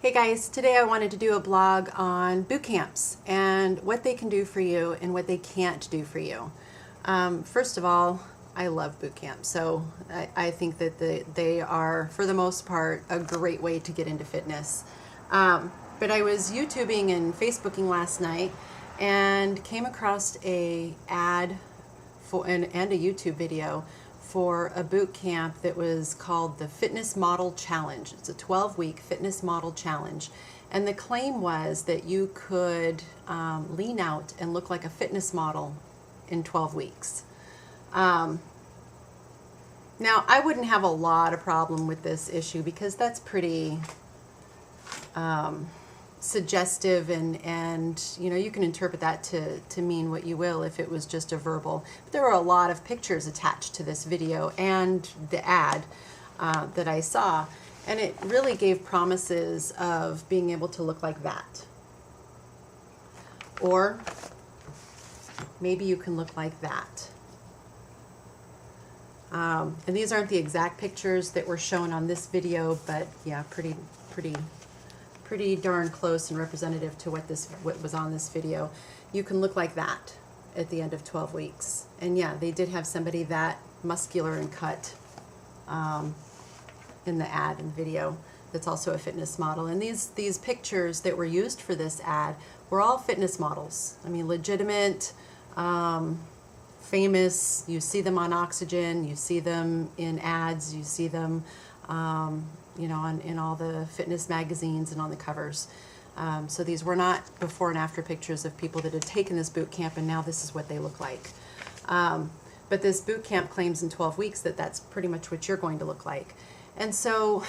Hey guys, today I wanted to do a blog on boot camps and what they can do for you and what they can't do for you. First of all, I love boot camps, so I think that they are, for the most part, a great way to get into fitness. But I was YouTubing and Facebooking last night and came across a ad and a YouTube video for a boot camp that was called the Fitness Model Challenge. It's a 12-week fitness model challenge. And the claim was that you could lean out and look like a fitness model in 12 weeks. Now, I wouldn't have a lot of problem with this issue because that's pretty suggestive, and you know, you can interpret that to mean what you will if it was just a verbal. But there were a lot of pictures attached to this video and the ad that I saw, and it really gave promises of being able to look like that. Or maybe you can look like that. And these aren't the exact pictures that were shown on this video, but yeah, pretty darn close and representative to what was on this video. You can look like that at the end of 12 weeks. And yeah, they did have somebody that muscular and cut in the ad and video that's also a fitness model. And these pictures that were used for this ad were all fitness models. I mean, legitimate, famous. You see them on Oxygen, you see them in ads, you see them you know, in all the fitness magazines and on the covers. So these were not before and after pictures of people that had taken this boot camp and now this is what they look like. But this boot camp claims in 12 weeks that that's pretty much what you're going to look like. And so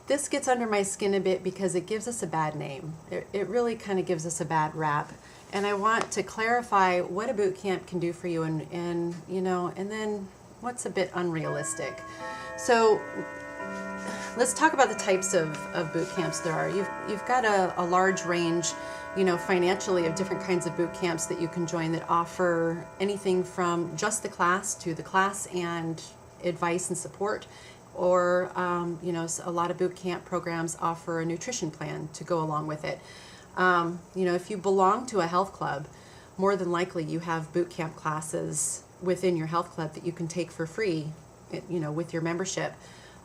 this gets under my skin a bit because it gives us a bad name. It really kind of gives us a bad rap. And I want to clarify what a boot camp can do for you and you know, and then what's a bit unrealistic. So let's talk about the types of boot camps there are. You've got a large range, you know, financially of different kinds of boot camps that you can join that offer anything from just the class to the class and advice and support. Or, you know, a lot of boot camp programs offer a nutrition plan to go along with it. You know, if you belong to a health club, more than likely you have boot camp classes within your health club that you can take for free, you know, with your membership.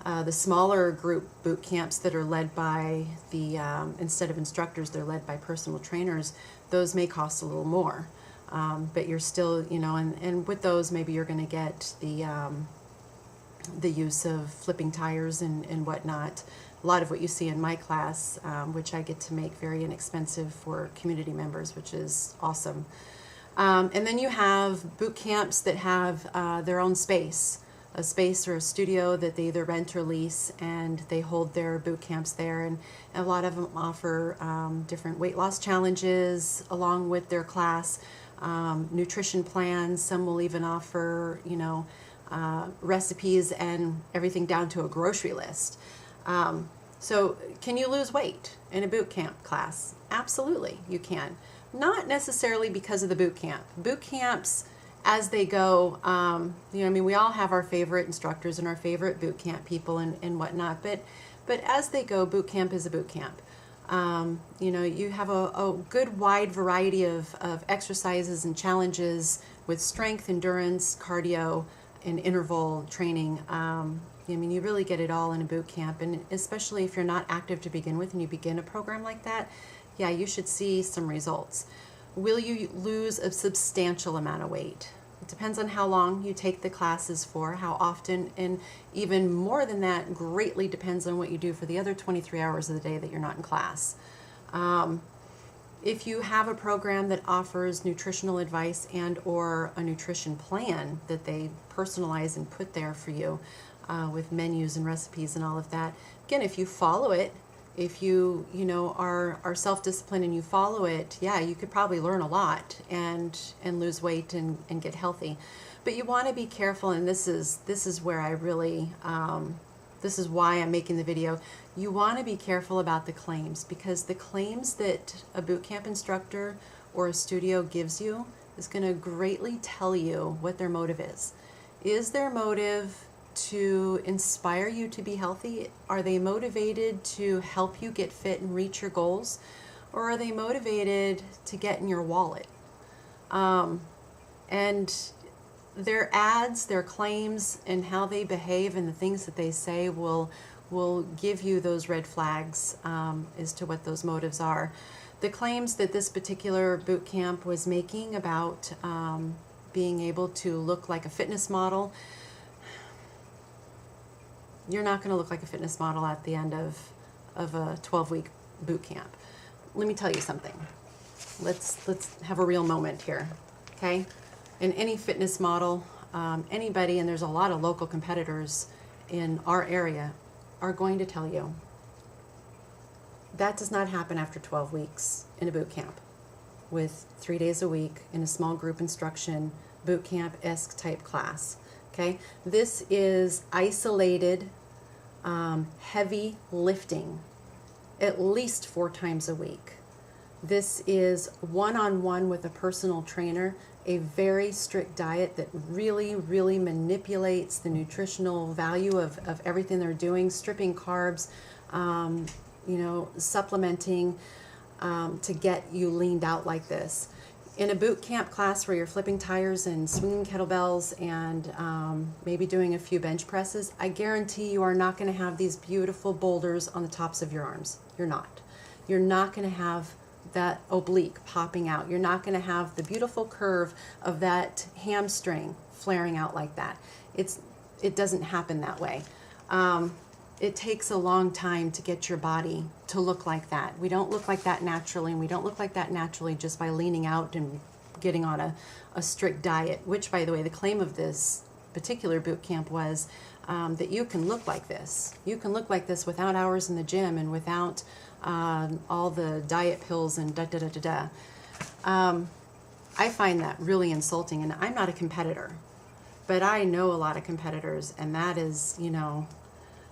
The smaller group boot camps that are led by the, instead of instructors, they're led by personal trainers, those may cost a little more. But you're still, you know, and with those maybe you're going to get the use of flipping tires and whatnot. A lot of what you see in my class, which I get to make very inexpensive for community members, which is awesome. And then you have boot camps that have their own space. A space or a studio that they either rent or lease, and they hold their boot camps there, and a lot of them offer different weight loss challenges along with their class, nutrition plans. Some will even offer, you know, recipes and everything down to a grocery list. So can you lose weight in a boot camp class? Absolutely, you can. Not necessarily because of the boot camp. Boot camps, as they go, you know, I mean, we all have our favorite instructors and our favorite boot camp people and whatnot, but as they go, boot camp is a boot camp. You know, you have a good wide variety of exercises and challenges with strength, endurance, cardio, and interval training. I mean, you really get it all in a boot camp, and especially if you're not active to begin with and you begin a program like that, yeah, you should see some results. Will you lose a substantial amount of weight? It depends on how long you take the classes for, how often, and even more than that, greatly depends on what you do for the other 23 hours of the day that you're not in class. If you have a program that offers nutritional advice and or a nutrition plan that they personalize and put there for you with menus and recipes and all of that, again, if you follow it, if you know, are self-disciplined and you follow it, yeah, you could probably learn a lot and lose weight and get healthy. But you want to be careful, and this is where I really, this is why I'm making the video. You want to be careful about the claims, because the claims that a boot camp instructor or a studio gives you is going to greatly tell you what their motive is. Is their motive to inspire you to be healthy? Are they motivated to help you get fit and reach your goals? Or are they motivated to get in your wallet? And their ads, their claims, and how they behave and the things that they say will give you those red flags as to what those motives are. The claims that this particular boot camp was making about being able to look like a fitness model, you're not going to look like a fitness model at the end of a 12-week boot camp. Let me tell you something. Let's have a real moment here, okay? In any fitness model, anybody, and there's a lot of local competitors in our area, are going to tell you that does not happen after 12 weeks in a boot camp with 3 days a week in a small group instruction, boot camp-esque type class. Okay, this is isolated, heavy lifting, at least 4 times a week. This is one-on-one with a personal trainer, a very strict diet that really, really manipulates the nutritional value of everything they're doing, stripping carbs, supplementing to get you leaned out like this. In a boot camp class where you're flipping tires and swinging kettlebells and maybe doing a few bench presses, I guarantee you are not going to have these beautiful boulders on the tops of your arms. You're not. You're not going to have that oblique popping out. You're not going to have the beautiful curve of that hamstring flaring out like that. It doesn't happen that way. It takes a long time to get your body to look like that. We don't look like that naturally, and we don't look like that naturally just by leaning out and getting on a strict diet, which, by the way, the claim of this particular boot camp was that you can look like this. You can look like this without hours in the gym and without all the diet pills and da-da-da-da-da. I find that really insulting, and I'm not a competitor, but I know a lot of competitors, and that is,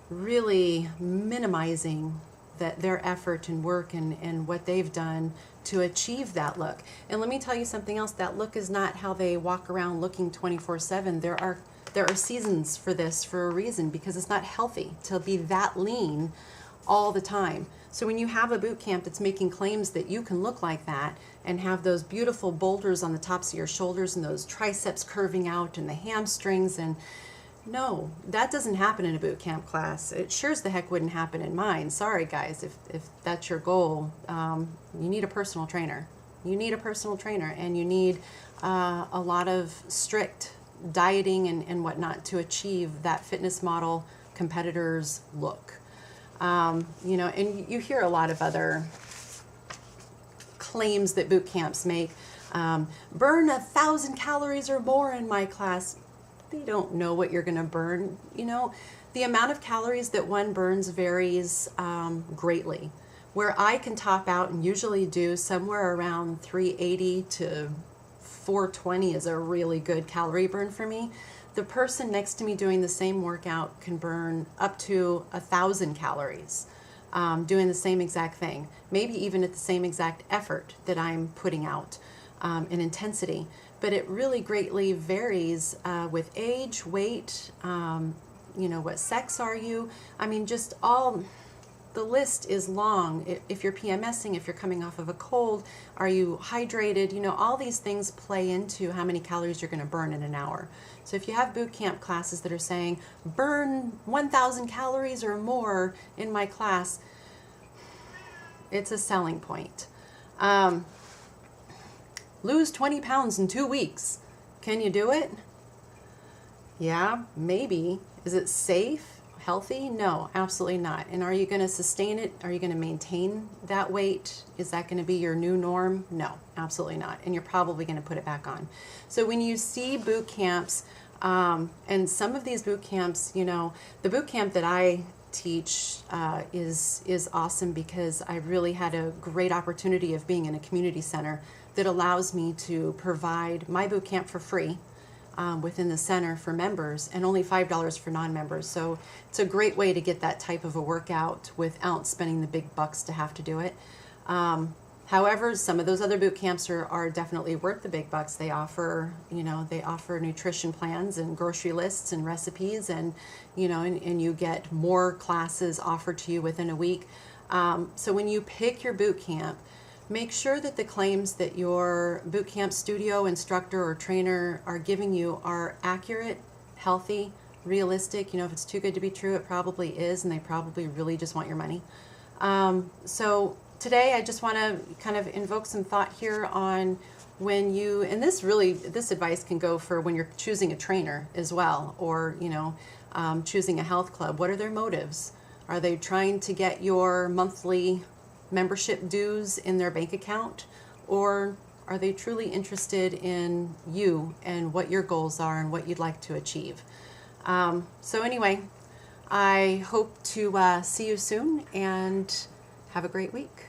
really minimizing their effort and work and what they've done to achieve that look. And let me tell you something else, that look is not how they walk around looking 24/7. There are seasons for this for a reason, because it's not healthy to be that lean all the time. So when you have a boot camp that's making claims that you can look like that and have those beautiful boulders on the tops of your shoulders and those triceps curving out and the hamstrings, and no, that doesn't happen in a boot camp class. It sure as the heck wouldn't happen in mine. Sorry guys, if that's your goal. You need a personal trainer. You need a personal trainer, and you need a lot of strict dieting and whatnot to achieve that fitness model competitor's look. And you hear a lot of other claims that boot camps make. Burn 1,000 calories or more in my class. They don't know what you're going to burn. The amount of calories that one burns varies greatly. Where I can top out and usually do somewhere around 380 to 420 is a really good calorie burn for me. The person next to me doing the same workout can burn up to 1,000 calories doing the same exact thing, maybe even at the same exact effort that I'm putting out in intensity. But it really greatly varies with age, weight, what sex are you? I mean, just all, the list is long. If you're PMSing, if you're coming off of a cold, are you hydrated? All these things play into how many calories you're going to burn in an hour. So if you have boot camp classes that are saying, burn 1,000 calories or more in my class, it's a selling point. Lose 20 pounds in 2 weeks. Can you do it? Yeah, maybe. Is it safe? Healthy? No, absolutely not. And are you going to sustain it? Are you going to maintain that weight? Is that going to be your new norm? No, absolutely not. And you're probably going to put it back on. So when you see boot camps, and some of these boot camps, the boot camp that I teach is awesome, because I really had a great opportunity of being in a community center that allows me to provide my boot camp for free within the center for members, and only $5 for non-members. So it's a great way to get that type of a workout without spending the big bucks to have to do it. However, some of those other boot camps are definitely worth the big bucks. They offer, they offer nutrition plans and grocery lists and recipes, and, and you get more classes offered to you within a week. So when you pick your boot camp, make sure that the claims that your boot camp studio instructor or trainer are giving you are accurate, healthy, realistic. If it's too good to be true, it probably is, and they probably really just want your money. So today I just want to kind of invoke some thought here on when you, and this advice can go for when you're choosing a trainer as well, or, choosing a health club. What are their motives? Are they trying to get your monthly membership dues in their bank account, or are they truly interested in you and what your goals are and what you'd like to achieve? So anyway, I hope to see you soon, and have a great week.